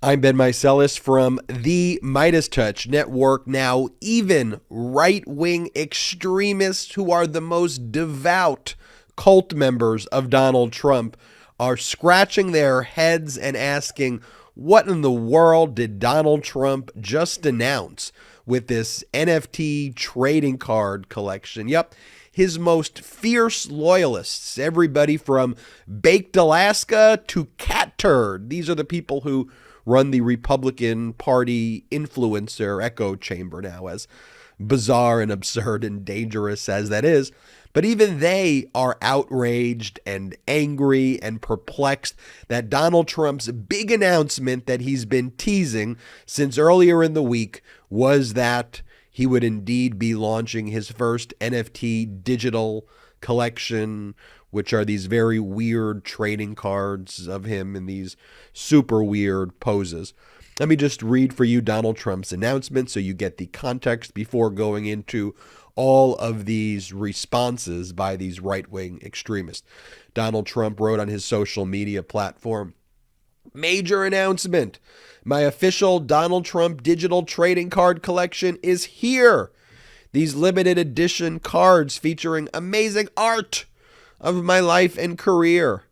I'm Ben Meiselas from the MeidasTouch network. Now, even right-wing extremists who are the most devout cult members of Donald Trump are scratching their heads and asking, what in the world did Donald Trump just announce with this NFT trading card collection? Yep, his most fierce loyalists, everybody from Baked Alaska to Cat Turd. These are the people who run the Republican Party influencer echo chamber now, as bizarre and absurd and dangerous as that is. But even they are outraged and angry and perplexed that Donald Trump's big announcement that he's been teasing since earlier in the week was that he would indeed be launching his first NFT digital collection, which are these very weird trading cards of him in these super weird poses. Let me just read for you Donald Trump's announcement so you get the context before going into all of these responses by these right-wing extremists. Donald Trump wrote on his social media platform, "Major announcement. My official Donald Trump digital trading card collection is here. These limited edition cards featuring amazing art of my life and career.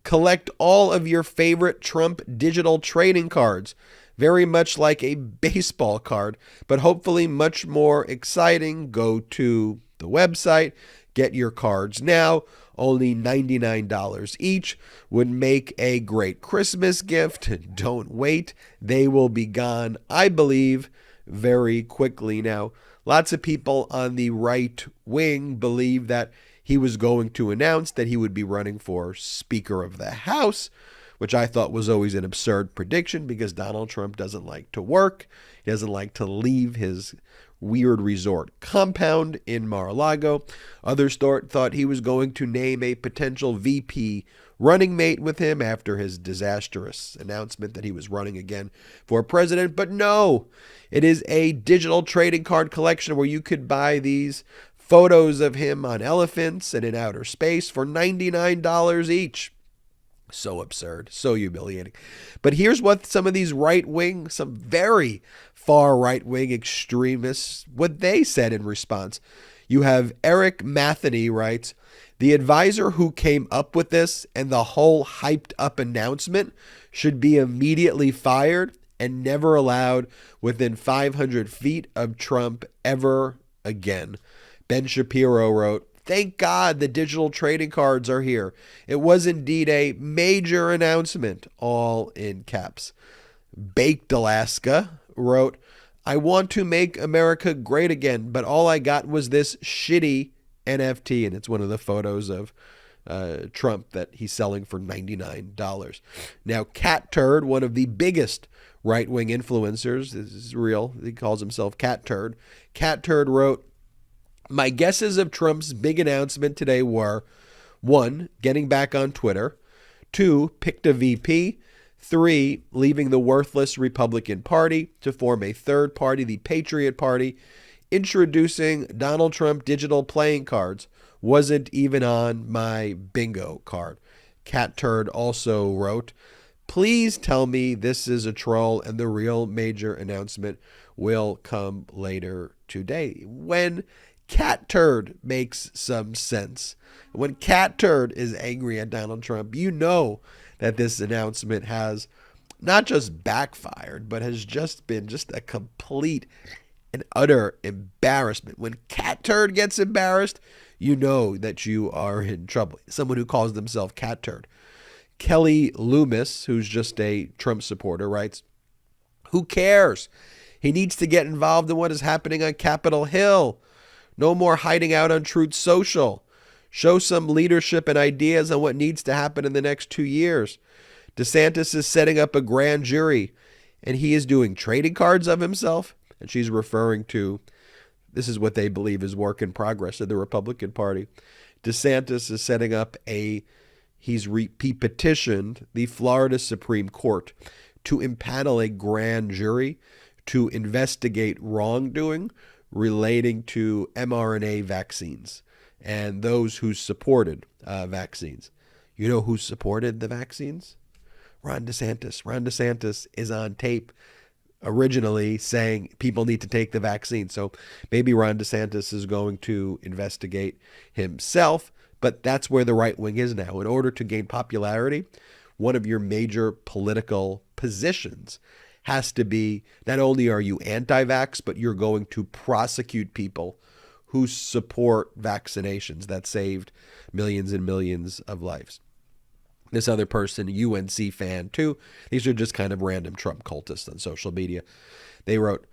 Collect all of your favorite Trump digital trading cards, very much like a baseball card, but hopefully much more exciting. Go to the website, get your cards now. Only $99 each would make a great Christmas gift. Don't wait. They will be gone, I believe, very quickly." Now, lots of people on the right wing believe that he was going to announce that he would be running for Speaker of the House, which I thought was always an absurd prediction because Donald Trump doesn't like to work. He doesn't like to leave his weird resort compound in Mar-a-Lago. Others thought he was going to name a potential VP running mate with him after his disastrous announcement that he was running again for president. But no, it is a digital trading card collection where you could buy these photos of him on elephants and in outer space for $99 each. So absurd, so humiliating. But here's what some of these right-wing, some very far right-wing extremists, what they said in response. You have Eric Matheny writes, "The advisor who came up with this and the whole hyped up announcement should be immediately fired and never allowed within 500 feet of Trump ever again." Ben Shapiro wrote, "Thank God the digital trading cards are here. It was indeed a major announcement," all in caps. Baked Alaska wrote, "I want to make America great again, but all I got was this shitty NFT." And it's one of the photos of Trump that he's selling for $99. Now, Cat Turd, one of the biggest right-wing influencers, this is real, he calls himself Cat Turd. Cat Turd wrote, "My guesses of Trump's big announcement today were 1. Getting back on Twitter, 2. Picked a VP, 3. Leaving the worthless Republican Party to form a third party, the Patriot Party, introducing Donald Trump digital playing cards. Wasn't even on my bingo card." Cat Turd also wrote, "Please tell me this is a troll and the real major announcement will come later today." When Cat Turd makes some sense. When Cat Turd is angry at Donald Trump, you know that this announcement has not just backfired, but has just been just a complete and utter embarrassment. When Cat Turd gets embarrassed, you know that you are in trouble. Someone who calls themselves Cat Turd. Kelly Loomis, who's just a Trump supporter, writes, "Who cares? He needs to get involved in what is happening on Capitol Hill. No more hiding out on Truth Social. Show some leadership and ideas on what needs to happen in the next 2 years. DeSantis is setting up a grand jury, and he is doing trading cards of himself." And she's referring to, this is what they believe is work in progress in the Republican Party. DeSantis is setting up he petitioned the Florida Supreme Court to impanel a grand jury to investigate wrongdoing relating to mRNA vaccines and those who supported vaccines. You know who supported the vaccines? Ron DeSantis. Ron DeSantis is on tape originally saying people need to take the vaccine. So maybe Ron DeSantis is going to investigate himself, but that's where the right wing is now. In order to gain popularity, one of your major political positions has to be not only are you anti-vax, but you're going to prosecute people who support vaccinations that saved millions and millions of lives. This other person, UNC fan too. These are just kind of random Trump cultists on social media. They wrote,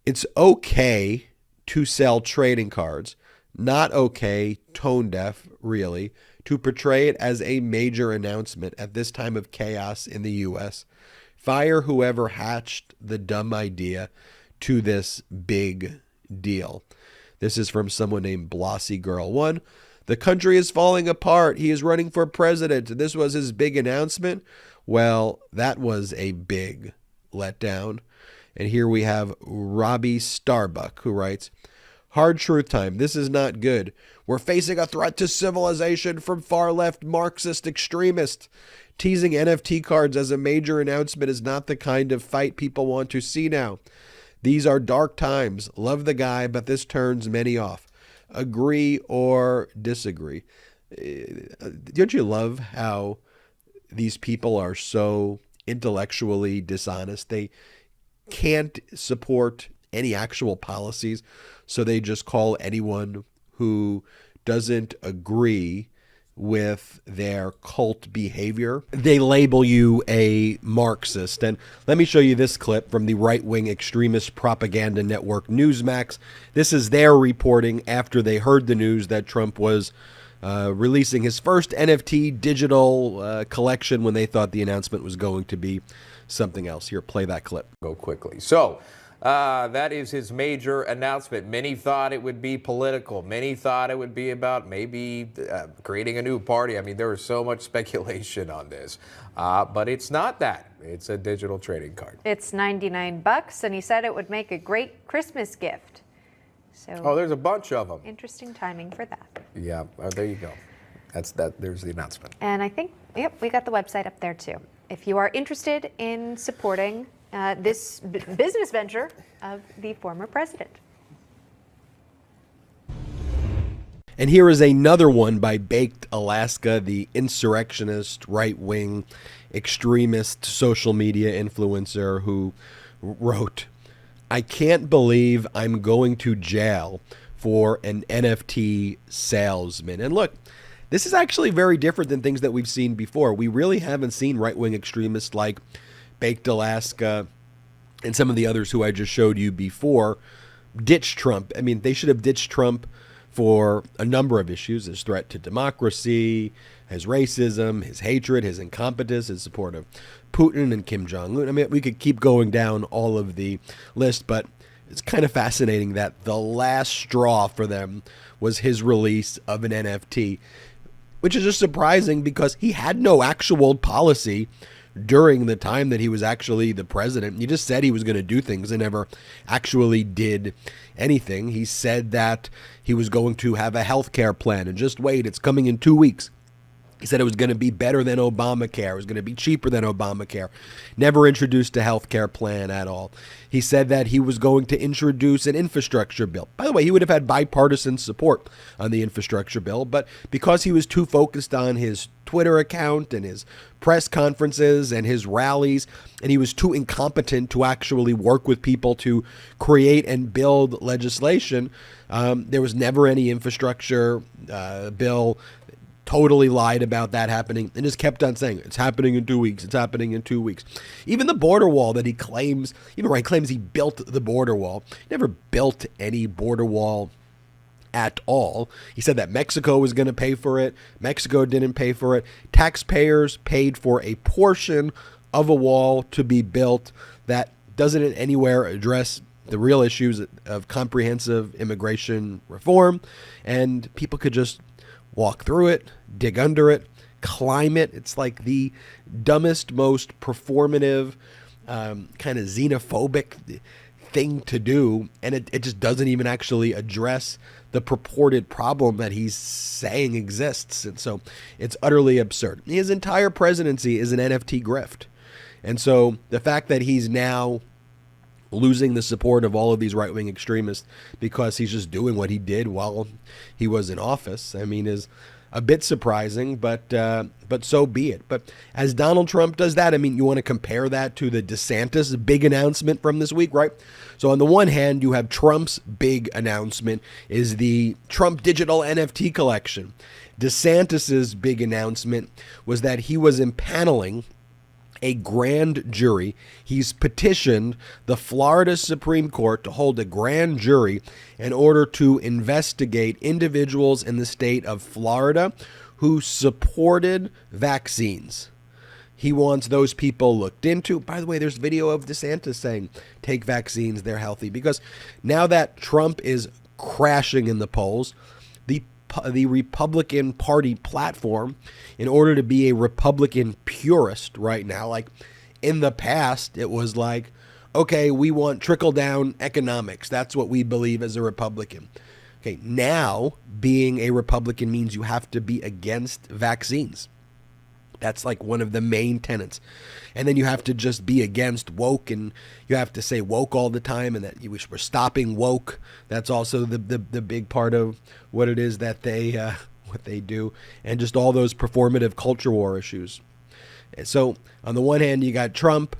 "It's okay to sell trading cards, not okay, tone deaf, really, to portray it as a major announcement at this time of chaos in the U.S. Fire whoever hatched the dumb idea to this big deal." This is from someone named Blossy Girl 1. "The country is falling apart. He is running for president. This was his big announcement." Well, that was a big letdown. And here we have Robbie Starbuck, who writes, "Hard truth time. This is not good. We're facing a threat to civilization from far-left Marxist extremists. Teasing NFT cards as a major announcement is not the kind of fight people want to see now. These are dark times. Love the guy, but this turns many off. Agree or disagree." Don't you love how these people are so intellectually dishonest? They can't support any actual policies, so they just call anyone who doesn't agree with their cult behavior, they label you a Marxist. And let me show you this clip from the right-wing extremist propaganda network Newsmax. This is their reporting after they heard the news that Trump was releasing his first NFT digital collection when they thought the announcement was going to be something else. Here, play that clip. Go quickly. So that is his major announcement. Many thought it would be political. Many thought it would be about maybe creating a new party. I mean, there was so much speculation on this, but it's not that. It's a digital trading card. It's $99, and he said it would make a great Christmas gift. So there's a bunch of them. Interesting timing for that. Yeah, there you go. That's that. There's the announcement. And I think, yep, we got the website up there too. If you are interested in supporting this business venture of the former president. And here is another one by Baked Alaska, the insurrectionist, right-wing, extremist social media influencer who wrote, "I can't believe I'm going to jail for an NFT salesman." And look, this is actually very different than things that we've seen before. We really haven't seen right-wing extremists like Baked Alaska and some of the others who I just showed you before ditch Trump. I mean, they should have ditched Trump for a number of issues: his threat to democracy, his racism, his hatred, his incompetence, his support of Putin and Kim Jong-un. I mean, we could keep going down all of the list, but it's kind of fascinating that the last straw for them was his release of an NFT, which is just surprising because he had no actual policy during the time that he was actually the president. He just said he was going to do things and never actually did anything. He said that he was going to have a health care plan, and just wait, it's coming in 2 weeks. He said it was going to be better than Obamacare. It was going to be cheaper than Obamacare. Never introduced a health care plan at all. He said that he was going to introduce an infrastructure bill. By the way, he would have had bipartisan support on the infrastructure bill, but because he was too focused on his Twitter account and his press conferences and his rallies, and he was too incompetent to actually work with people to create and build legislation, there was never any infrastructure bill. Totally lied about that happening and just kept on saying it's happening in 2 weeks. It's happening in 2 weeks. Even the border wall that he claims, even where he claims he built the border wall, he never built any border wall at all. He said that Mexico was going to pay for it. Mexico didn't pay for it. Taxpayers paid for a portion of a wall to be built that doesn't anywhere address the real issues of comprehensive immigration reform, and people could just walk through it, dig under it, climb it. It's like the dumbest, most performative, kind of xenophobic thing to do. And it just doesn't even actually address the purported problem that he's saying exists. And so it's utterly absurd. His entire presidency is an NFT grift. And so the fact that he's now losing the support of all of these right-wing extremists because he's just doing what he did while he was in office, I mean, is a bit surprising, but so be it. But as Donald Trump does that, I mean, you want to compare that to the DeSantis big announcement from this week, right? So on the one hand, you have Trump's big announcement is the Trump Digital NFT collection. DeSantis's big announcement was that he was impaneling a grand jury. He's petitioned the Florida Supreme Court to hold a grand jury in order to investigate individuals in the state of Florida who supported vaccines. He wants those people looked into. By the way, there's video of DeSantis saying, take vaccines, they're healthy. Because now that Trump is crashing in the polls, the Republican Party platform, in order to be a Republican purist right now, like in the past, it was like, okay, we want trickle-down economics. That's what we believe as a Republican. Okay, now being a Republican means you have to be against vaccines. That's like one of the main tenets. And then you have to just be against woke, and you have to say woke all the time, and that we're stopping woke. That's also the big part of what it is that what they do, and just all those performative culture war issues. And so on the one hand, you got Trump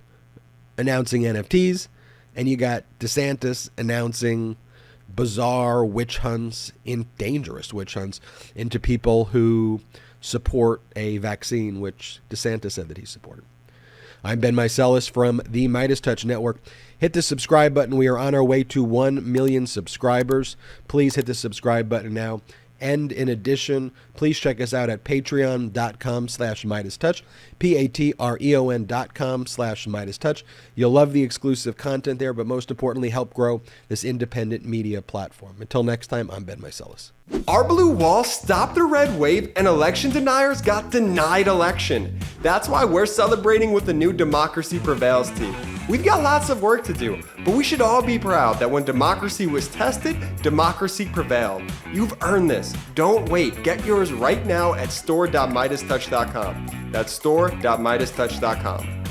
announcing NFTs, and you got DeSantis announcing bizarre witch hunts, dangerous witch hunts into people who support a vaccine, which DeSantis said that he supported. I'm Ben Meiselas from the MeidasTouch Network. Hit the subscribe button. We are on our way to 1 million subscribers. Please hit the subscribe button now. And in addition, please check us out at patreon.com/MeidasTouch, patreon.com/MeidasTouch. You'll love the exclusive content there, but most importantly, help grow this independent media platform. Until next time, I'm Ben Meiselas. Our blue wall stopped the red wave and election deniers got denied election. That's why we're celebrating with the new Democracy Prevails team. We've got lots of work to do, but we should all be proud that when democracy was tested, democracy prevailed. You've earned this. Don't wait. Get yours right now at store.meidastouch.com. That's store.meidastouch.com.